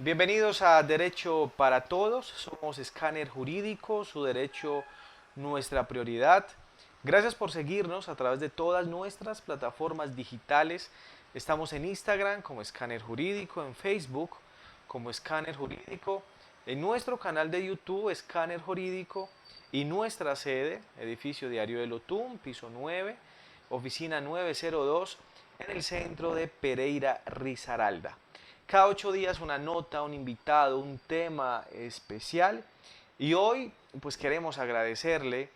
Bienvenidos a Derecho para Todos. Somos Escáner Jurídico, su derecho, nuestra prioridad. Gracias por seguirnos a través de todas nuestras plataformas digitales. Estamos en Instagram como Escáner Jurídico, en Facebook como Escáner Jurídico, en nuestro canal de YouTube Escáner Jurídico y nuestra sede, edificio Diario del Otún, piso 9, oficina 902, en el centro de Pereira, Risaralda. Cada 8 días una nota, un invitado, un tema especial. Y hoy pues queremos agradecerle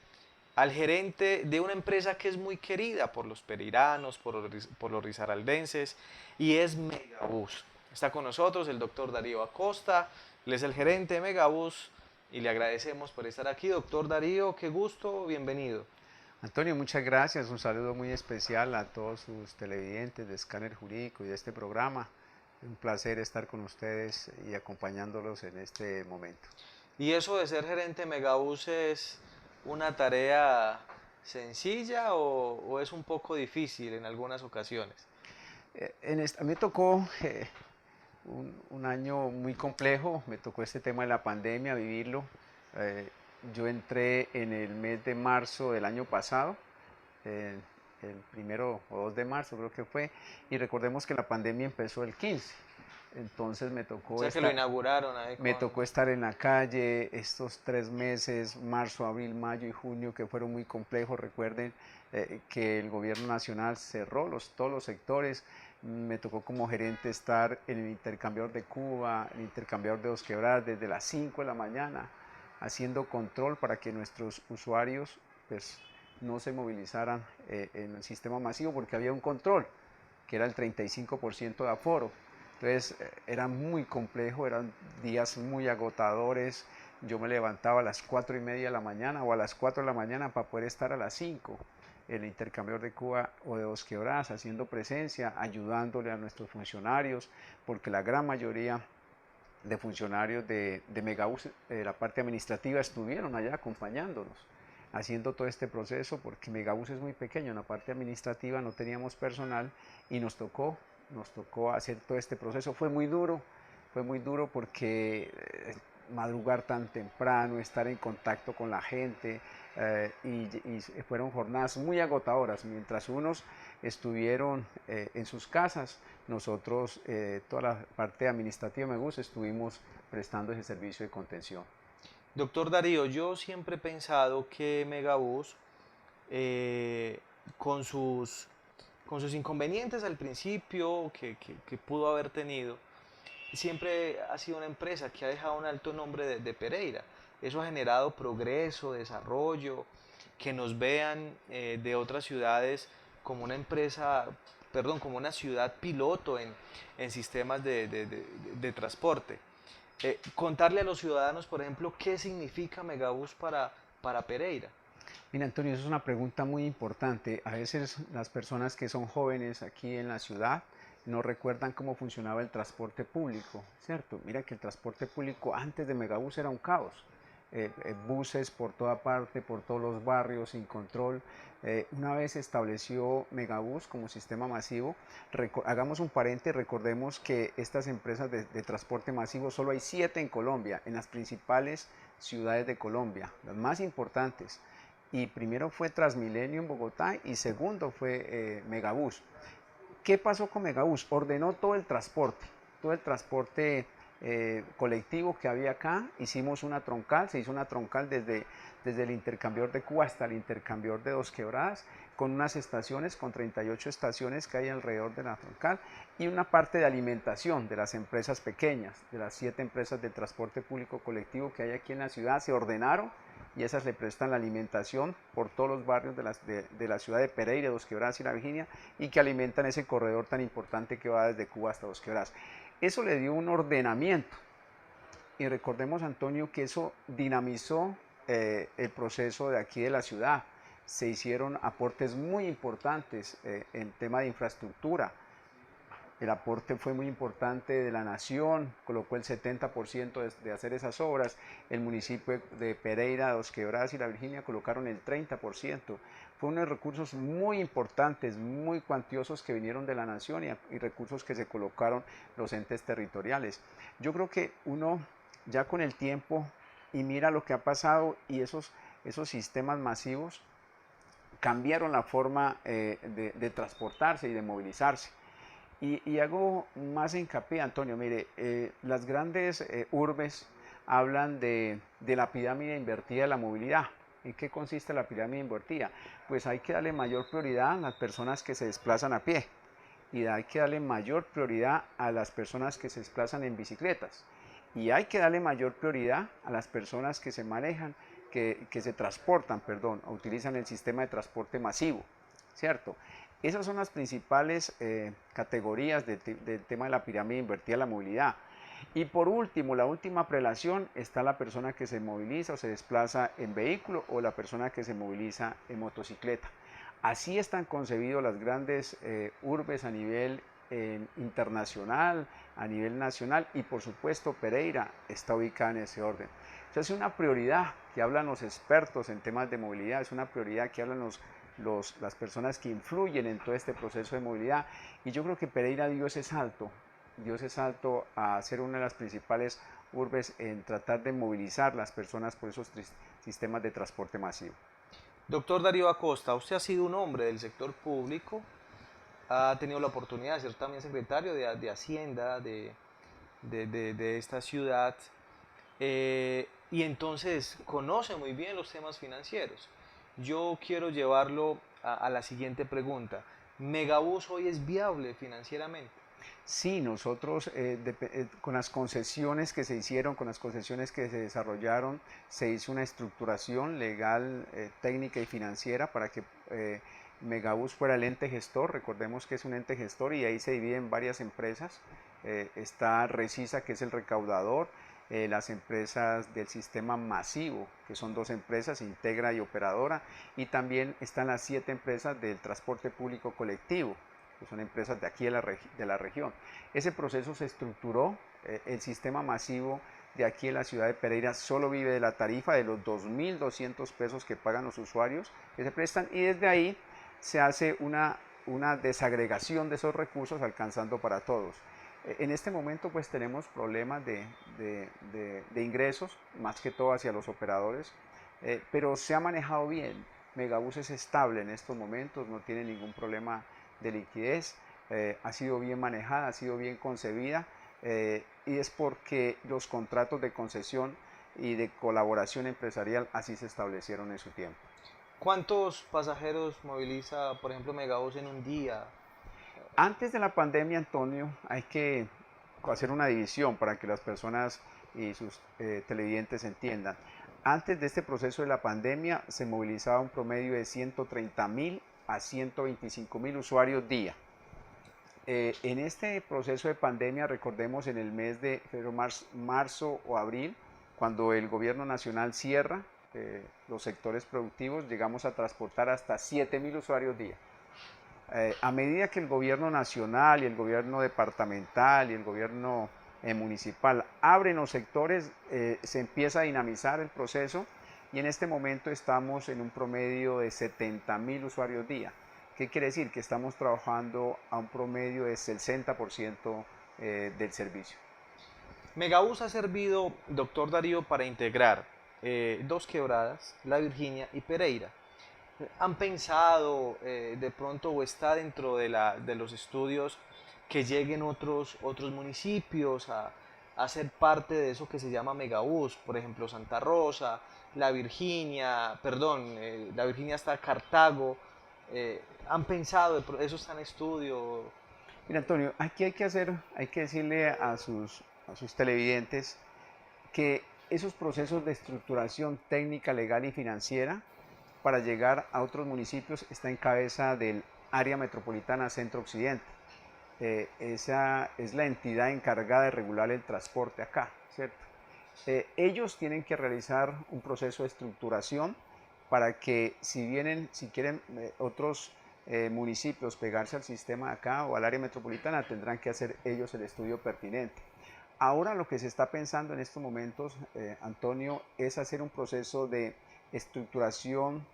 al gerente de una empresa que es muy querida por los pereiranos, por los risaraldenses, y es Megabús. Está con nosotros el doctor Darío Acosta, él es el gerente de Megabús y le agradecemos por estar aquí. Doctor Darío, qué gusto, bienvenido. Antonio, muchas gracias. Un saludo muy especial a todos sus televidentes de Escáner Jurídico y de este programa. Un placer estar con ustedes y acompañándolos en este momento. ¿Y eso de ser gerente de Megabús es una tarea sencilla o es un poco difícil en algunas ocasiones? A mí me tocó un año muy complejo, me tocó este tema de la pandemia, vivirlo. Eh, yo entré en el mes de marzo del año pasado, eh, el 1 o 2 de marzo creo que fue, y recordemos que la pandemia empezó el 15. Entonces O sea que lo inauguraron ahí me con... tocó estar en la calle estos 3 meses, marzo, abril, mayo y junio, que fueron muy complejos. Recuerden que el gobierno nacional cerró todos los sectores. Me tocó como gerente estar en el intercambiador de Cuba, el intercambiador de Dos Quebradas, desde las 5 de la mañana, haciendo control para que nuestros usuarios pues, no se movilizaran en el sistema masivo, porque había un control, que era el 35% de aforo. Entonces era muy complejo, eran días muy agotadores. Yo me levantaba a las 4:30 de la mañana o a las 4 de la mañana para poder estar a las 5 en el intercambiador de Cuba o de Dos Quebradas, haciendo presencia, ayudándole a nuestros funcionarios, porque la gran mayoría de funcionarios de Megabús, la parte administrativa, estuvieron allá acompañándonos, haciendo todo este proceso, porque Megabús es muy pequeño, en la parte administrativa no teníamos personal y nos tocó hacer todo este proceso. Fue muy duro porque madrugar tan temprano, estar en contacto con la gente, y fueron jornadas muy agotadoras. Mientras unos estuvieron en sus casas, nosotros, toda la parte administrativa me gusta, estuvimos prestando ese servicio de contención. Doctor Darío, yo siempre he pensado que Megabús, eh, con sus, con sus inconvenientes al principio que pudo haber tenido, siempre ha sido una empresa que ha dejado un alto nombre de Pereira. Eso ha generado progreso, desarrollo, que nos vean de otras ciudades como una empresa, perdón, como una ciudad piloto en sistemas de transporte. Contarle a los ciudadanos, por ejemplo, qué significa Megabús para Pereira. Mira, Antonio, eso es una pregunta muy importante. A veces las personas que son jóvenes aquí en la ciudad no recuerdan cómo funcionaba el transporte público, ¿cierto? Mira que el transporte público antes de Megabús era un caos. Buses por toda parte, por todos los barrios, sin control. Una vez se estableció Megabús como sistema masivo, hagamos un paréntesis, recordemos que estas empresas de transporte masivo solo hay 7 en Colombia, en las principales ciudades de Colombia, las más importantes. Y primero fue Transmilenio en Bogotá y segundo fue Megabús. ¿Qué pasó con Megabús? Ordenó todo el transporte colectivo que había acá. Hicimos una troncal, se hizo una troncal desde el intercambiador de Cuba hasta el intercambiador de Dos Quebradas, con unas estaciones, con 38 estaciones que hay alrededor de la troncal, y una parte de alimentación de las empresas pequeñas, de las 7 empresas de transporte público colectivo que hay aquí en la ciudad, se ordenaron y esas le prestan la alimentación por todos los barrios de la ciudad de Pereira, Dos Quebradas y La Virginia, y que alimentan ese corredor tan importante que va desde Cuba hasta Dos Quebradas. Eso le dio un ordenamiento, y recordemos, Antonio, que eso dinamizó el proceso de aquí de la ciudad. Se hicieron aportes muy importantes en tema de infraestructura. El aporte fue muy importante de la nación, colocó el 70% de hacer esas obras. El municipio de Pereira, Dos Quebradas y La Virginia colocaron el 30%. fue unos recursos muy importantes, muy cuantiosos que vinieron de la nación y recursos que se colocaron los entes territoriales. Yo creo que uno ya con el tiempo y mira lo que ha pasado y esos sistemas masivos cambiaron la forma de transportarse y de movilizarse. Y hago más hincapié, Antonio, mire, las grandes urbes hablan de la pirámide invertida de la movilidad. ¿En qué consiste la pirámide invertida? Pues hay que darle mayor prioridad a las personas que se desplazan a pie y hay que darle mayor prioridad a las personas que se desplazan en bicicletas y hay que darle mayor prioridad a las personas que se manejan, que se transportan, perdón, utilizan el sistema de transporte masivo, ¿cierto? Esas son las principales categorías del tema de la pirámide invertida de la movilidad. Y por último, la última prelación está la persona que se moviliza o se desplaza en vehículo o la persona que se moviliza en motocicleta. Así están concebidos las grandes urbes a nivel internacional, a nivel nacional y por supuesto Pereira está ubicada en ese orden. Entonces es una prioridad que hablan los expertos en temas de movilidad, es una prioridad que hablan las personas que influyen en todo este proceso de movilidad y yo creo que Pereira dio ese salto a ser una de las principales urbes en tratar de movilizar las personas por esos sistemas de transporte masivo. Doctor Darío Acosta, usted ha sido un hombre del sector público, ha tenido la oportunidad de ser también secretario de Hacienda de esta ciudad y entonces conoce muy bien los temas financieros. Yo quiero llevarlo a la siguiente pregunta. ¿Megabús hoy es viable financieramente? Sí, nosotros con las concesiones que se hicieron, con las concesiones que se desarrollaron, se hizo una estructuración legal, técnica y financiera para que Megabús fuera el ente gestor. Recordemos que es un ente gestor y ahí se divide en varias empresas. Está Recisa, que es el recaudador, las empresas del sistema masivo, que son dos empresas, Integra y Operadora, y también están las 7 empresas del transporte público colectivo, que son empresas de aquí de la región. Ese proceso se estructuró, el sistema masivo de aquí en la ciudad de Pereira solo vive de la tarifa de los 2.200 pesos que pagan los usuarios que se prestan y desde ahí se hace una desagregación de esos recursos alcanzando para todos. En este momento pues tenemos problemas de ingresos, más que todo hacia los operadores, pero se ha manejado bien. Megabús es estable en estos momentos, no tiene ningún problema de liquidez, ha sido bien manejada, ha sido bien concebida y es porque los contratos de concesión y de colaboración empresarial así se establecieron en su tiempo. ¿Cuántos pasajeros moviliza, por ejemplo, Megabús en un día? Antes de la pandemia, Antonio, hay que hacer una división para que las personas y sus televidentes entiendan. Antes de este proceso de la pandemia se movilizaba un promedio de 130.000 a 125.000 usuarios día. En este proceso de pandemia, recordemos en el mes de febrero, marzo o abril, cuando el gobierno nacional cierra los sectores productivos, llegamos a transportar hasta 7.000 usuarios día. A medida que el gobierno nacional y el gobierno departamental y el gobierno municipal abren los sectores, se empieza a dinamizar el proceso y en este momento estamos en un promedio de 70.000 usuarios día. ¿Qué quiere decir? Que estamos trabajando a un promedio de 60% del servicio. Megabús ha servido, doctor Darío, para integrar dos quebradas, La Virginia y Pereira. ¿Han pensado de pronto o está dentro de los estudios que lleguen otros municipios a ser parte de eso que se llama Megabús? Por ejemplo, Santa Rosa, La Virginia, perdón, La Virginia está Cartago. ¿Han pensado, eso está en estudio? Mira, Antonio, aquí hay que decirle a sus televidentes que esos procesos de estructuración técnica, legal y financiera para llegar a otros municipios está en cabeza del área metropolitana Centro-Occidente. Esa es la entidad encargada de regular el transporte acá, ¿cierto? Ellos tienen que realizar un proceso de estructuración para que si quieren otros municipios pegarse al sistema de acá o al área metropolitana, tendrán que hacer ellos el estudio pertinente. Ahora lo que se está pensando en estos momentos, Antonio, es hacer un proceso de estructuración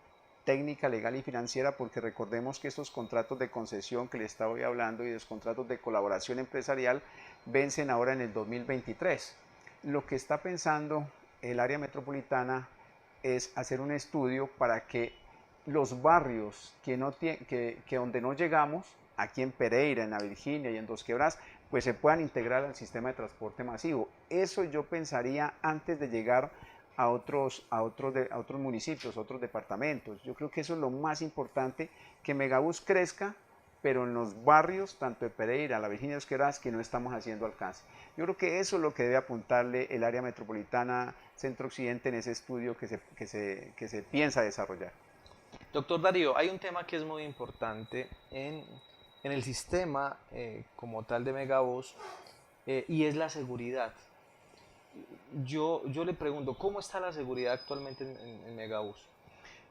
técnica, legal y financiera, porque recordemos que estos contratos de concesión que le estaba hablando y los contratos de colaboración empresarial vencen ahora en el 2023. Lo que está pensando el área metropolitana es hacer un estudio para que los barrios que donde no llegamos, aquí en Pereira, en la Virginia y en Dos Quebradas, pues se puedan integrar al sistema de transporte masivo. Eso yo pensaría antes de llegar a otros municipios, a otros departamentos. Yo creo que eso es lo más importante, que Megabús crezca, pero en los barrios, tanto de Pereira, la Virginia y Dos Quebradas, que no estamos haciendo alcance. Yo creo que eso es lo que debe apuntarle el área metropolitana Centro-Occidente en ese estudio que se piensa desarrollar. Doctor Darío, hay un tema que es muy importante en el sistema como tal de Megabús y es la seguridad. Yo le pregunto, ¿cómo está la seguridad actualmente en Megabús?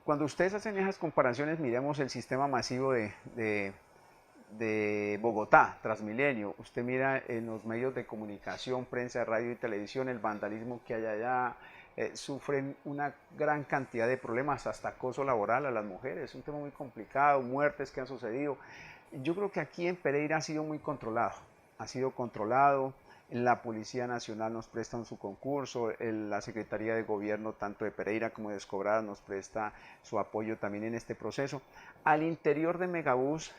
Cuando ustedes hacen esas comparaciones, miremos el sistema masivo de Bogotá, Transmilenio. Usted mira en los medios de comunicación, prensa, radio y televisión, el vandalismo que hay allá, sufren una gran cantidad de problemas, hasta acoso laboral a las mujeres, es un tema muy complicado, muertes que han sucedido. Yo creo que aquí en Pereira ha sido controlado, la Policía Nacional nos presta su concurso, la Secretaría de Gobierno tanto de Pereira como de Escobradas nos presta su apoyo también en este proceso. Al interior de Megabús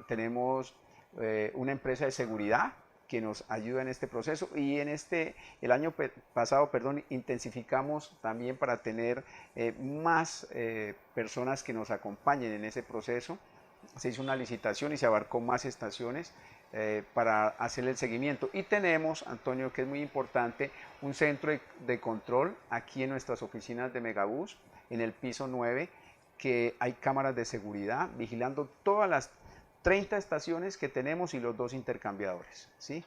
tenemos una empresa de seguridad que nos ayuda en este proceso y el año pasado, intensificamos también para tener más personas que nos acompañen en ese proceso. Se hizo una licitación y se abarcó más estaciones para hacer el seguimiento. Y tenemos, Antonio, que es muy importante, un centro de control aquí en nuestras oficinas de Megabús, en el piso 9, que hay cámaras de seguridad vigilando todas las 30 estaciones que tenemos y los 2 intercambiadores, ¿sí?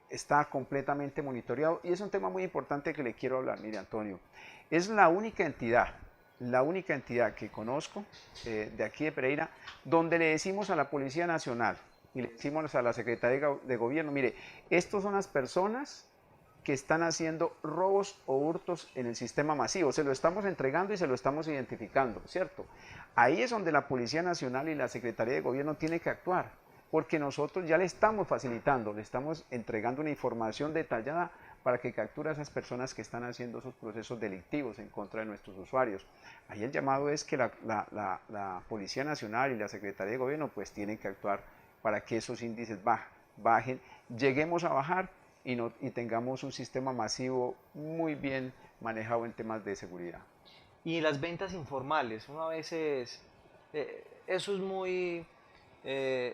Está completamente monitoreado y es un tema muy importante que le quiero hablar. Mire, Antonio, es la única entidad que conozco de aquí de Pereira, donde le decimos a la Policía Nacional y le decimos a la Secretaría de Gobierno, mire, estos son las personas que están haciendo robos o hurtos en el sistema masivo. Se lo estamos entregando y se lo estamos identificando, ¿cierto? Ahí es donde la Policía Nacional y la Secretaría de Gobierno tienen que actuar, porque nosotros ya le estamos facilitando, le estamos entregando una información detallada para que capture a esas personas que están haciendo esos procesos delictivos en contra de nuestros usuarios. Ahí el llamado es que la Policía Nacional y la Secretaría de Gobierno pues tienen que actuar para que esos índices bajen, lleguemos a bajar y tengamos un sistema masivo muy bien manejado en temas de seguridad. Y las ventas informales, uno a veces, eso es muy,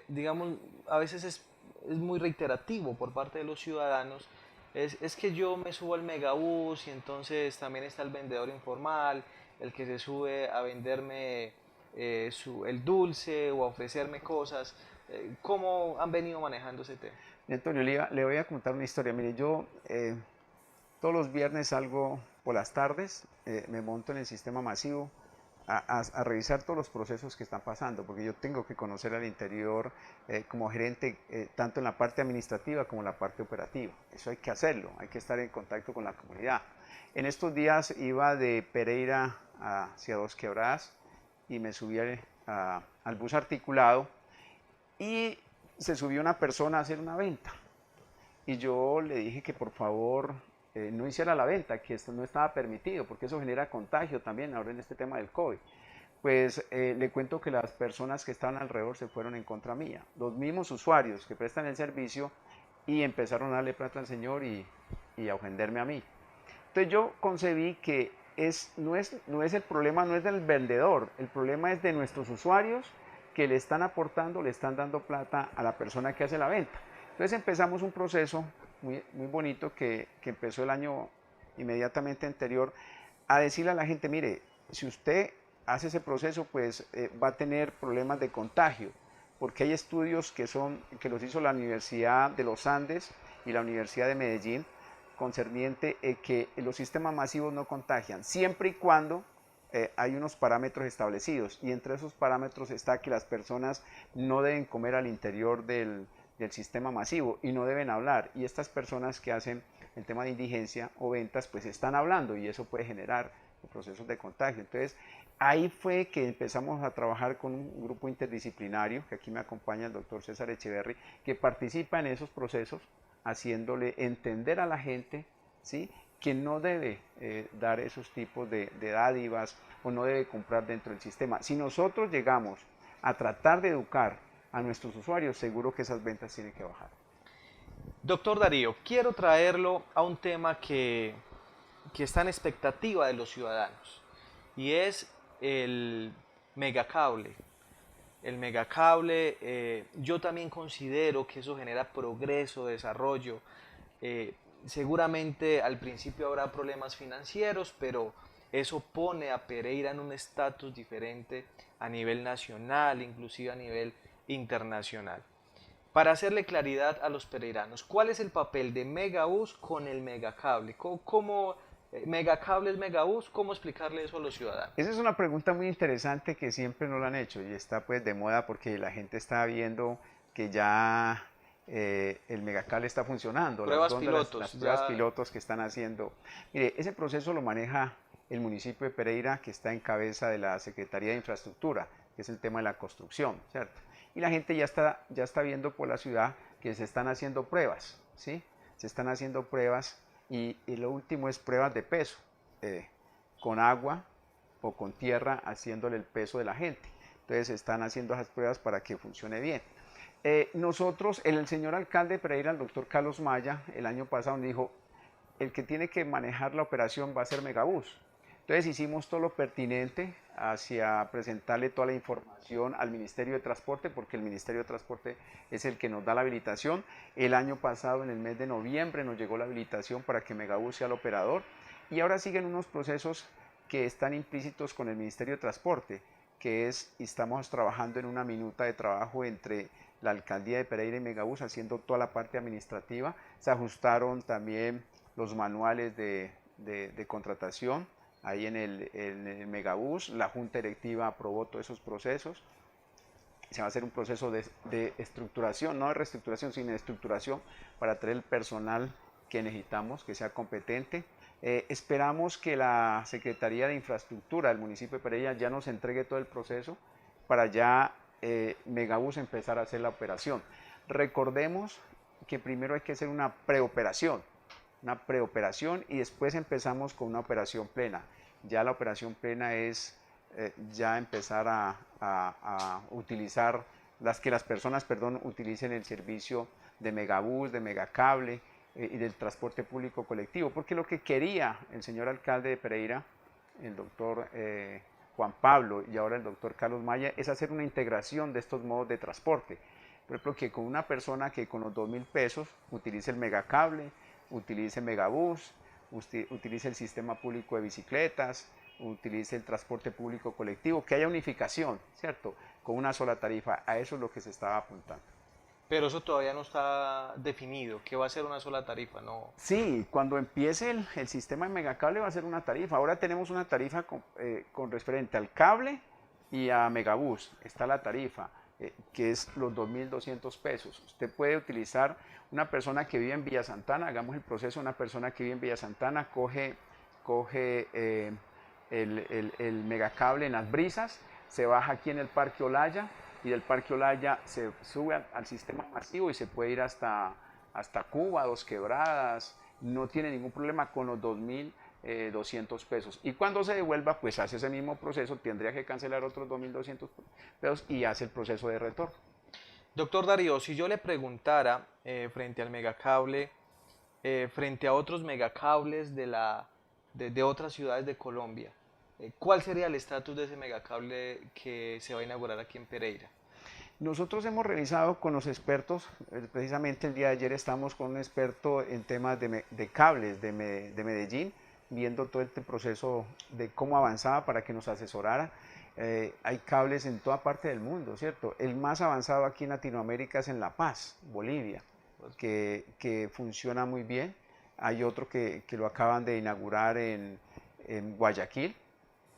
digamos, a veces es muy reiterativo por parte de los ciudadanos. Es que yo me subo al megabús y entonces también está el vendedor informal, el que se sube a venderme el dulce o a ofrecerme cosas. ¿Cómo han venido manejando ese tema? Antonio, le voy a contar una historia. Mire, yo todos los viernes salgo por las tardes, me monto en el sistema masivo a revisar todos los procesos que están pasando, porque yo tengo que conocer al interior como gerente, tanto en la parte administrativa como en la parte operativa. Eso hay que hacerlo, hay que estar en contacto con la comunidad. En estos días iba de Pereira hacia Dos Quebradas y me subí al bus articulado y se subió una persona a hacer una venta. Y yo le dije que por favor no hiciera la venta, que esto no estaba permitido, porque eso genera contagio también ahora en este tema del COVID. Pues le cuento que las personas que estaban alrededor se fueron en contra mía, los mismos usuarios que prestan el servicio, y empezaron a darle plata al señor y a ofenderme a mí. Entonces yo concebí que no es el problema, no es del vendedor, el problema es de nuestros usuarios que le están aportando, le están dando plata a la persona que hace la venta. Entonces empezamos un proceso muy bonito que empezó el año inmediatamente anterior, a decirle a la gente, mire, si usted hace ese proceso, pues va a tener problemas de contagio, porque hay estudios que los hizo la Universidad de los Andes y la Universidad de Medellín, concerniente que los sistemas masivos no contagian, siempre y cuando hay unos parámetros establecidos, y entre esos parámetros está que las personas no deben comer al interior del sistema masivo y no deben hablar, y estas personas que hacen el tema de indigencia o ventas pues están hablando y eso puede generar procesos de contagio. Entonces Ahí fue que empezamos a trabajar con un grupo interdisciplinario, que aquí me acompaña el doctor César Echeverry, que participa en esos procesos, haciéndole entender a la gente, ¿sí?, que no debe dar esos tipos de dádivas o no debe comprar dentro del sistema. Si nosotros llegamos a tratar de educar a nuestros usuarios, seguro que esas ventas tienen que bajar. Doctor Darío, quiero traerlo a un tema que está en expectativa de los ciudadanos y es el megacable. El megacable, yo también considero que eso genera progreso, desarrollo. Eh, Seguramente al principio habrá problemas financieros, pero eso pone a Pereira en un estatus diferente a nivel nacional, inclusive a nivel internacional. Para hacerle claridad a los pereiranos, ¿cuál es el papel de Megabús con el megacable? ¿Cómo megacable es Megabús? ¿Cómo explicarle eso a los ciudadanos? Esa es una pregunta muy interesante que siempre nos la han hecho y está pues de moda porque la gente está viendo que ya el megacable está funcionando, las Pruebas góndolas, pilotos, las pruebas ya. pilotos que están haciendo. Mire, ese proceso lo maneja el municipio de Pereira, que está en cabeza de la Secretaría de Infraestructura, que es el tema de la construcción, ¿cierto? Y la gente ya está viendo por la ciudad que se están haciendo pruebas, ¿sí? Se están haciendo pruebas y lo último es pruebas de peso, con agua o con tierra haciéndole el peso de la gente. Entonces están haciendo esas pruebas para que funcione bien. Nosotros, el señor alcalde de Pereira, el doctor Carlos Maya, el año pasado dijo, el que tiene que manejar la operación va a ser Megabús. Entonces hicimos todo lo pertinente hacia presentarle toda la información al Ministerio de Transporte, porque el Ministerio de Transporte es el que nos da la habilitación. El año pasado, en el mes de noviembre, nos llegó la habilitación para que Megabús sea el operador. Y ahora siguen unos procesos que están implícitos con el Ministerio de Transporte, que es, estamos trabajando en una minuta de trabajo entre la Alcaldía de Pereira y Megabús, haciendo toda la parte administrativa. Se ajustaron también los manuales de contratación ahí en el Megabús. La Junta Directiva aprobó todos esos procesos. Se va a hacer un proceso de estructuración, no de reestructuración, sino de estructuración para traer el personal que necesitamos, que sea competente. Esperamos que la Secretaría de Infraestructura del municipio de Pereira ya nos entregue todo el proceso para ya Megabús empezar a hacer la operación. Recordemos que primero hay que hacer una preoperación y después empezamos con una operación plena. Ya la operación plena es ya empezar a utilizar, que las personas, perdón, utilicen el servicio de Megabús, de Megacable y del transporte público colectivo, porque lo que quería el señor alcalde de Pereira, el doctor Juan Pablo y ahora el doctor Carlos Maya, es hacer una integración de estos modos de transporte. Por ejemplo, que con una persona que con los 2.000 pesos utilice el Megacable, utilice Megabús, utilice el sistema público de bicicletas, utilice el transporte público colectivo, que haya unificación, ¿cierto? Con una sola tarifa, a eso es lo que se estaba apuntando. Pero eso todavía no está definido, que va a ser una sola tarifa, no. Sí, cuando empiece el sistema de megacable va a ser una tarifa. Ahora tenemos una tarifa con referente al cable y a Megabús. Está la tarifa, que es los 2.200 pesos. Usted puede utilizar una persona que vive en Villa Santana, hagamos el proceso, una persona que vive en Villa Santana coge el megacable en Las Brisas, se baja aquí en el Parque Olaya y del Parque Olaya se sube al sistema masivo y se puede ir hasta Cuba, Dos Quebradas, no tiene ningún problema con los 2.200 pesos. Y cuando se devuelva, pues hace ese mismo proceso, tendría que cancelar otros 2.200 pesos y hace el proceso de retorno. Doctor Darío, si yo le preguntara frente al megacable, frente a otros megacables de otras ciudades de Colombia, ¿cuál sería el estatus de ese megacable que se va a inaugurar aquí en Pereira? Nosotros hemos revisado con los expertos, precisamente el día de ayer estamos con un experto en temas de cables de Medellín, viendo todo este proceso de cómo avanzaba para que nos asesorara. Hay cables en toda parte del mundo, ¿cierto? El más avanzado aquí en Latinoamérica es en La Paz, Bolivia, que funciona muy bien. Hay otro que lo acaban de inaugurar en Guayaquil,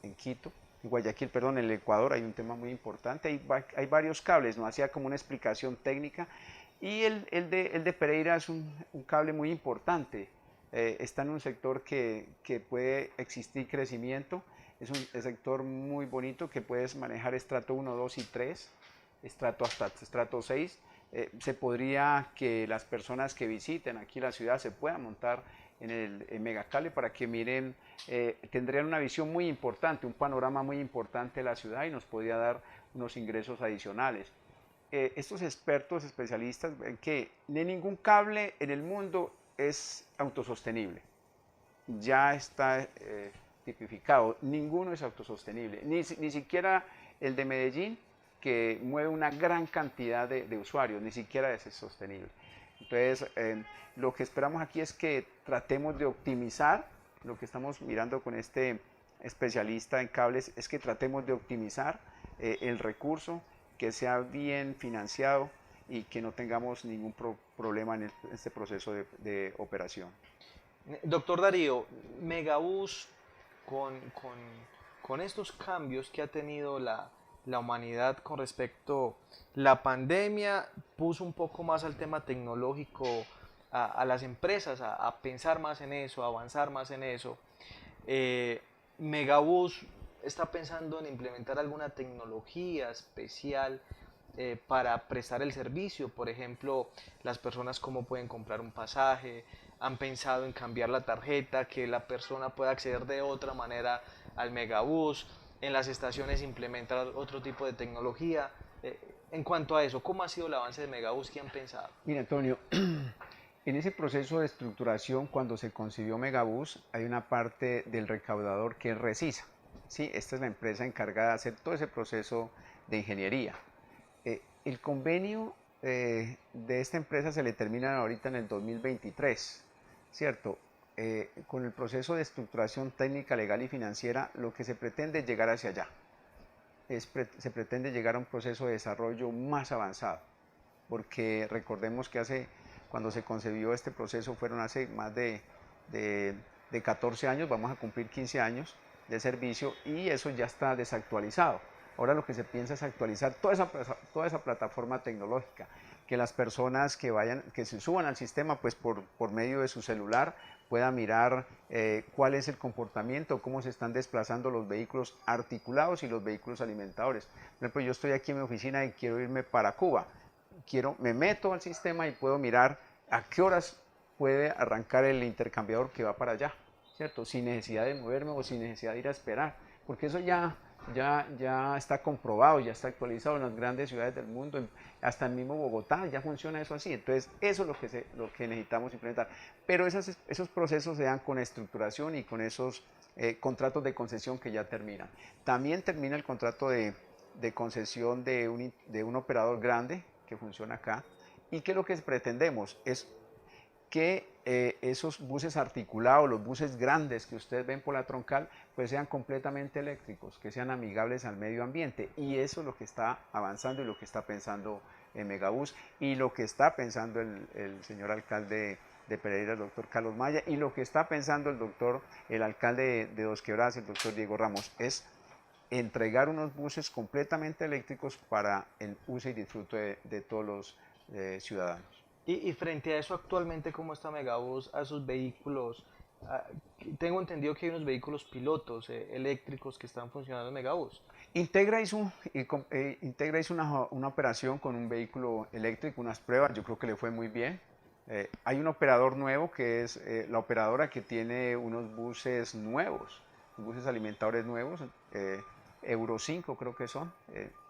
en Quito. Guayaquil, perdón, en el Ecuador hay un tema muy importante, hay varios cables, no hacía como una explicación técnica y el de Pereira es un cable muy importante, está en un sector que puede existir crecimiento Es un sector muy bonito que puedes manejar estrato 1, 2 y 3, estrato hasta estrato 6. Se podría que las personas que visiten aquí la ciudad se puedan montar en el Megacable para que miren, tendrían una visión muy importante, un panorama muy importante de la ciudad y nos podría dar unos ingresos adicionales. Estos expertos especialistas ven que ni ningún cable en el mundo es autosostenible. Ya está tipificado, ninguno es autosostenible, ni siquiera el de Medellín, que mueve una gran cantidad de usuarios, ni siquiera ese es sostenible. Entonces, lo que esperamos aquí es que tratemos de optimizar, lo que estamos mirando con este especialista en cables, es que tratemos de optimizar el recurso, que sea bien financiado y que no tengamos ningún problema en este proceso de operación. Doctor Darío, Megabús, con estos cambios que ha tenido la humanidad con respecto la pandemia, puso un poco más al tema tecnológico a las empresas, a pensar más en eso, a avanzar más en eso. Eh, Megabús está pensando en implementar alguna tecnología especial para prestar el servicio. Por ejemplo, las personas cómo pueden comprar un pasaje, han pensado en cambiar la tarjeta, que la persona pueda acceder de otra manera al Megabús, en las estaciones implementar otro tipo de tecnología. En cuanto a eso, ¿cómo ha sido el avance de Megabús? ¿Qué han pensado? Mira, Antonio, en ese proceso de estructuración, cuando se concibió Megabús, hay una parte del recaudador que es Resisa. ¿Sí? Esta es la empresa encargada de hacer todo ese proceso de ingeniería. El convenio de esta empresa se le termina ahorita en el 2023, ¿cierto? Con el proceso de estructuración técnica, legal y financiera, lo que se pretende es llegar hacia allá. Se pretende llegar a un proceso de desarrollo más avanzado, porque recordemos que cuando se concebió este proceso fueron hace más de 14 años, vamos a cumplir 15 años de servicio y eso ya está desactualizado. Ahora lo que se piensa es actualizar toda esa plataforma tecnológica, que las personas que se suban al sistema pues por medio de su celular puedan mirar cuál es el comportamiento, cómo se están desplazando los vehículos articulados y los vehículos alimentadores. Por ejemplo, yo estoy aquí en mi oficina y quiero irme para Cuba. Me meto al sistema y puedo mirar a qué horas puede arrancar el intercambiador que va para allá, ¿cierto? Sin necesidad de moverme o sin necesidad de ir a esperar, porque eso ya está comprobado, ya está actualizado en las grandes ciudades del mundo, hasta el mismo Bogotá ya funciona eso así. Entonces, eso es lo que necesitamos implementar. Pero esos procesos se dan con estructuración y con esos contratos de concesión que ya terminan. También termina el contrato de concesión de un operador grande que funciona acá y que lo que pretendemos es que esos buses articulados, los buses grandes que ustedes ven por la troncal, pues sean completamente eléctricos, que sean amigables al medio ambiente. Y eso es lo que está avanzando y lo que está pensando Megabús y lo que está pensando el señor alcalde de Pereira, el doctor Carlos Maya, y lo que está pensando el alcalde de Dos Quebradas, el doctor Diego Ramos, es entregar unos buses completamente eléctricos para el uso y disfrute de todos los ciudadanos. Y frente a eso, actualmente, ¿cómo está Megabús a sus vehículos? Ah, tengo entendido que hay unos vehículos pilotos eléctricos que están funcionando en Megabús. Integra hizo una operación con un vehículo eléctrico, unas pruebas, yo creo que le fue muy bien. Hay un operador nuevo que es la operadora que tiene unos buses nuevos, buses alimentadores nuevos, Euro 5 creo que son,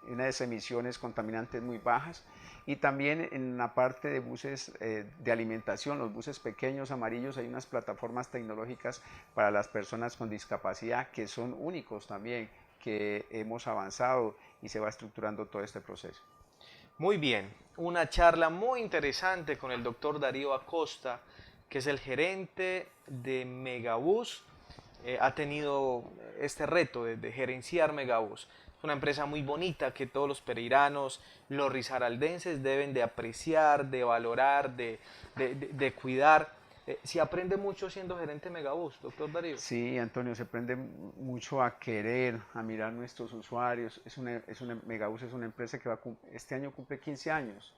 unas emisiones contaminantes muy bajas. Y también en la parte de buses de alimentación, los buses pequeños amarillos, hay unas plataformas tecnológicas para las personas con discapacidad que son únicos también, que hemos avanzado y se va estructurando todo este proceso. Muy bien, una charla muy interesante con el doctor Darío Acosta, que es el gerente de Megabús. Ha tenido este reto de gerenciar Megabús. Es una empresa muy bonita que todos los pereiranos, los risaraldenses deben de apreciar, de valorar, de cuidar. Se aprende mucho siendo gerente de Megabús, doctor Darío. Sí, Antonio, se aprende mucho a querer, a mirar nuestros usuarios. Megabús es una empresa que este año cumple 15 años.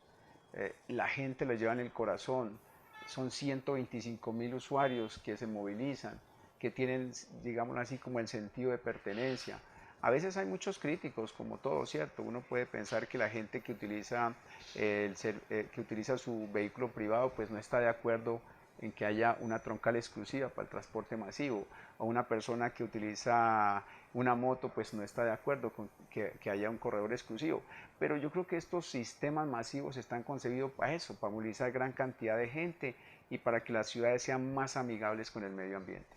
La gente lo lleva en el corazón. Son 125.000 usuarios que se movilizan. que tienen, digámoslo así, como el sentido de pertenencia. A veces hay muchos críticos, como todo, ¿cierto? Uno puede pensar que la gente que utiliza, que utiliza su vehículo privado pues no está de acuerdo en que haya una troncal exclusiva para el transporte masivo, o una persona que utiliza una moto pues no está de acuerdo con que haya un corredor exclusivo. Pero yo creo que estos sistemas masivos están concebidos para eso, para movilizar gran cantidad de gente y para que las ciudades sean más amigables con el medio ambiente.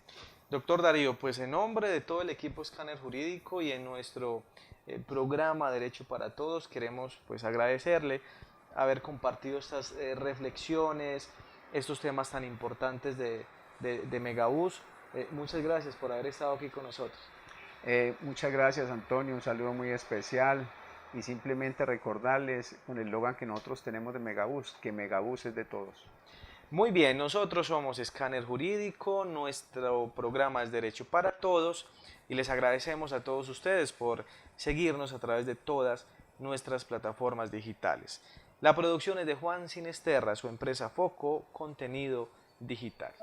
Doctor Darío, pues en nombre de todo el equipo Escáner Jurídico y en nuestro programa Derecho para Todos queremos pues agradecerle haber compartido estas reflexiones, estos temas tan importantes de Megabús. Muchas gracias por haber estado aquí con nosotros. Muchas gracias, Antonio, un saludo muy especial y simplemente recordarles con el eslogan que nosotros tenemos de Megabús, que Megabús es de todos. Muy bien, nosotros somos Escáner Jurídico, nuestro programa es Derecho para Todos y les agradecemos a todos ustedes por seguirnos a través de todas nuestras plataformas digitales. La producción es de Juan Sinesterra, su empresa Foco Contenido Digital.